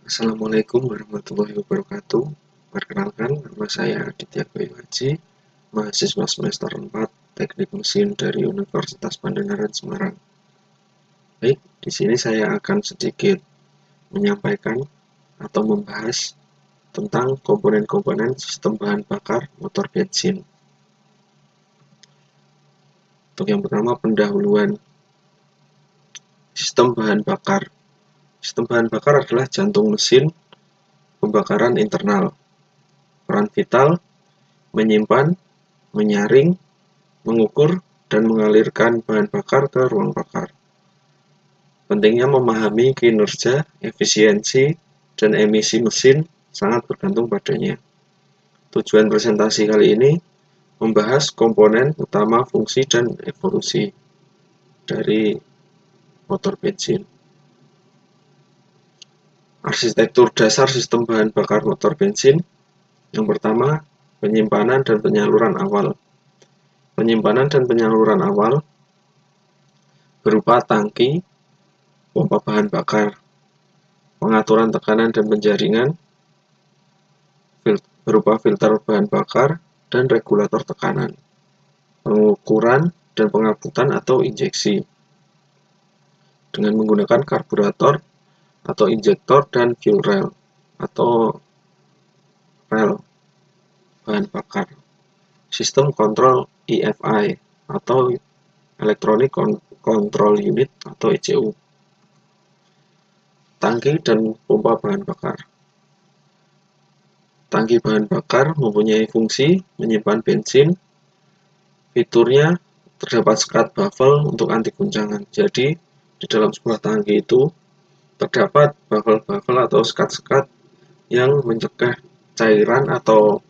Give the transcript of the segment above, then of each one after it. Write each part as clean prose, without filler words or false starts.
Assalamualaikum warahmatullahi wabarakatuh. Perkenalkan, nama saya Aditya Bayu Haji, mahasiswa semester 4 Teknik Mesin dari Universitas Pandanaran Semarang. Baik, di sini saya akan sedikit menyampaikan atau membahas tentang komponen-komponen sistem bahan bakar motor bensin. Untuk yang pertama, pendahuluan sistem bahan bakar. Sistem bahan bakar adalah jantung mesin pembakaran internal. Peran vital menyimpan, menyaring, mengukur, dan mengalirkan bahan bakar ke ruang bakar. Pentingnya memahami kinerja, efisiensi, dan emisi mesin sangat bergantung padanya. Tujuan presentasi kali ini membahas komponen utama, fungsi, dan evolusi dari motor bensin. Arsitektur dasar sistem bahan bakar motor bensin. Yang pertama, penyimpanan dan penyaluran awal. Penyimpanan dan penyaluran awal berupa tangki, pompa bahan bakar, pengaturan tekanan dan penjaringan, berupa filter bahan bakar, dan regulator tekanan, pengukuran dan pengangkutan atau injeksi, dengan menggunakan karburator atau injektor dan fuel rail atau rel bahan bakar, sistem kontrol EFI atau Electronic Control Unit atau ECU, tangki dan pompa bahan bakar. Tangki bahan bakar mempunyai fungsi menyimpan bensin. Fiturnya terdapat sekat baffle untuk anti guncangan. Jadi, di dalam sebuah tangki itu terdapat baffle-baffle atau sekat-sekat yang mencegah cairan atau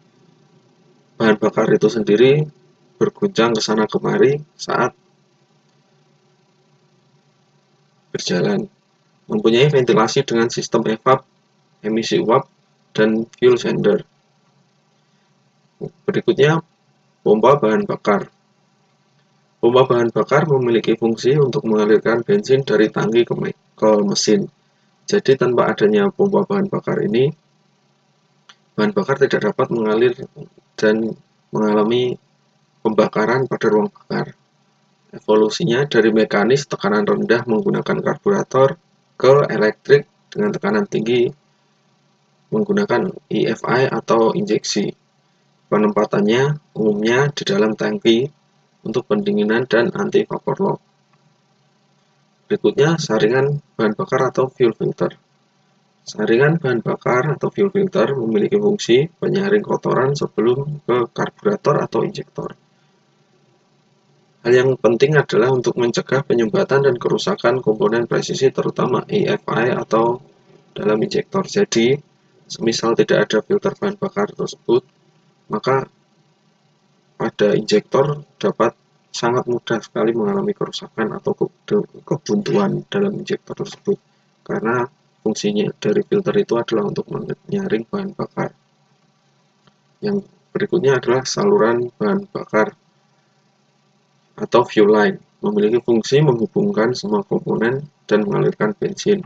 bahan bakar itu sendiri berguncang ke sana kemari saat berjalan. Mempunyai ventilasi dengan sistem evap, emisi uap, dan fuel sender. Berikutnya, pompa bahan bakar. Pompa bahan bakar memiliki fungsi untuk mengalirkan bensin dari tangki ke mesin. Jadi tanpa adanya pompa bahan bakar ini, bahan bakar tidak dapat mengalir dan mengalami pembakaran pada ruang bakar. Evolusinya dari mekanis tekanan rendah menggunakan karburator ke elektrik dengan tekanan tinggi menggunakan EFI atau injeksi. Penempatannya umumnya di dalam tangki untuk pendinginan dan anti vapor lock. Berikutnya, saringan bahan bakar atau fuel filter. Saringan bahan bakar atau fuel filter memiliki fungsi penyaring kotoran sebelum ke karburator atau injektor. Hal yang penting adalah untuk mencegah penyumbatan dan kerusakan komponen presisi terutama EFI atau dalam injektor. Jadi, semisal tidak ada filter bahan bakar tersebut, maka pada injektor dapat sangat mudah sekali mengalami kerusakan atau kebuntuan dalam injektor tersebut. Karena fungsinya dari filter itu adalah untuk menyaring bahan bakar. Yang berikutnya adalah saluran bahan bakar atau fuel line, memiliki fungsi menghubungkan semua komponen dan mengalirkan bensin.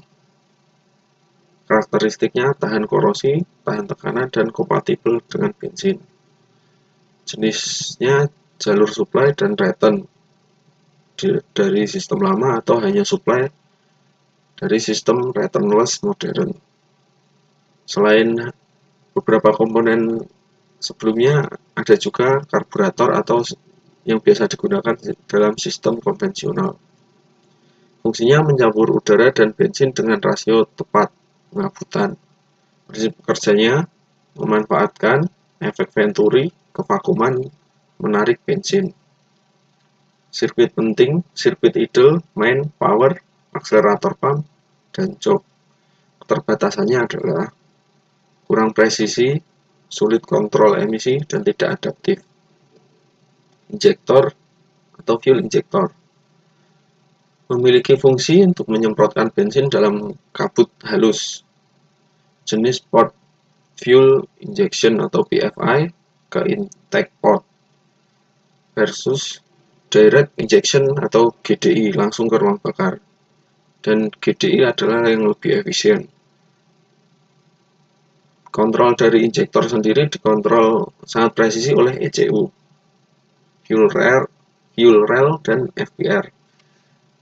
Karakteristiknya tahan korosi, tahan tekanan, dan kompatibel dengan bensin. Jenisnya jalur supply dan return dari sistem lama atau hanya supply dari sistem returnless modern. Selain beberapa komponen sebelumnya, ada juga karburator atau yang biasa digunakan dalam sistem konvensional. Fungsinya mencampur udara dan bensin dengan rasio tepat pengabutan. Prinsip kerjanya memanfaatkan efek Venturi, kevakuman, menarik bensin. Sirkuit penting, sirkuit idle, main, power, akselerator pump, dan choke. Keterbatasannya adalah kurang presisi, sulit kontrol emisi, dan tidak adaptif. Injektor atau fuel injektor memiliki fungsi untuk menyemprotkan bensin dalam kabut halus. Jenis port fuel injection atau PFI ke intake port versus direct injection atau GDI langsung ke ruang bakar. Dan GDI adalah yang lebih efisien. Kontrol dari injektor sendiri dikontrol sangat presisi oleh ECU, fuel rail, dan FBR.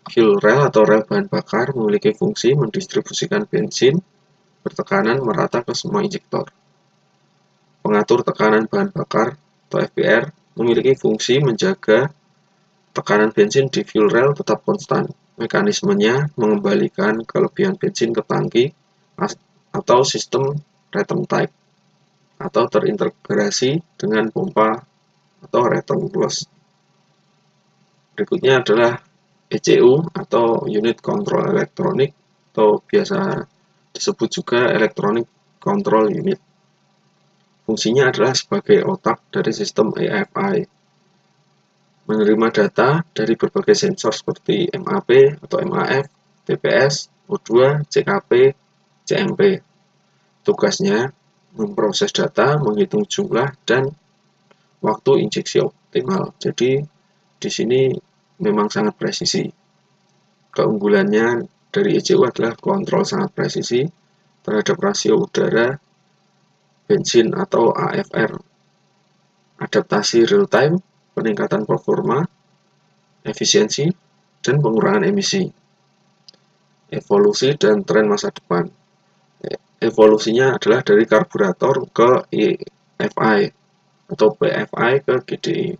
Fuel rail atau rel bahan bakar memiliki fungsi mendistribusikan bensin bertekanan merata ke semua injektor. Pengatur tekanan bahan bakar atau FBR memiliki fungsi menjaga tekanan bensin di fuel rail tetap konstan. Mekanismenya mengembalikan kelebihan bensin ke tangki atau sistem return type atau terintegrasi dengan pompa atau return close. Berikutnya adalah ECU atau Unit Control Electronic atau biasa disebut juga Electronic Control Unit. Fungsinya adalah sebagai otak dari sistem EFI, menerima data dari berbagai sensor seperti MAP atau MAF, TPS, O2, CKP, CMP. Tugasnya memproses data, menghitung jumlah, dan waktu injeksi optimal. Jadi di sini memang sangat presisi. Keunggulannya dari ECU adalah kontrol sangat presisi terhadap rasio udara, bensin atau AFR, adaptasi real time, peningkatan performa, efisiensi, dan pengurangan emisi. Evolusi dan tren masa depan. Evolusinya adalah dari karburator ke EFI atau PFI ke GDI.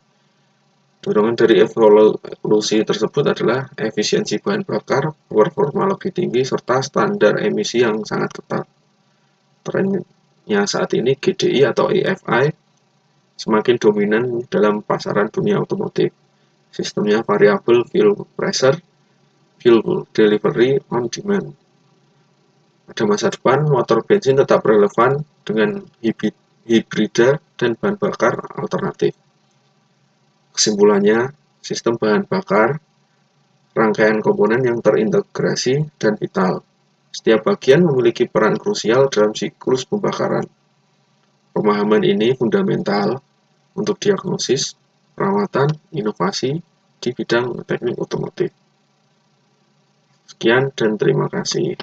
Dorongan dari evolusi tersebut adalah efisiensi bahan bakar, performa lebih tinggi, serta standar emisi yang sangat ketat. Trennya saat ini GDI atau EFI semakin dominan dalam pasaran dunia otomotif. Sistemnya variable fuel pressure, fuel delivery on demand. Pada masa depan, motor bensin tetap relevan dengan hibrida dan bahan bakar alternatif. Kesimpulannya, sistem bahan bakar, rangkaian komponen yang terintegrasi dan vital. Setiap bagian memiliki peran krusial dalam siklus pembakaran. Pemahaman ini fundamental untuk diagnosis, perawatan, inovasi di bidang teknik otomotif. Sekian dan terima kasih.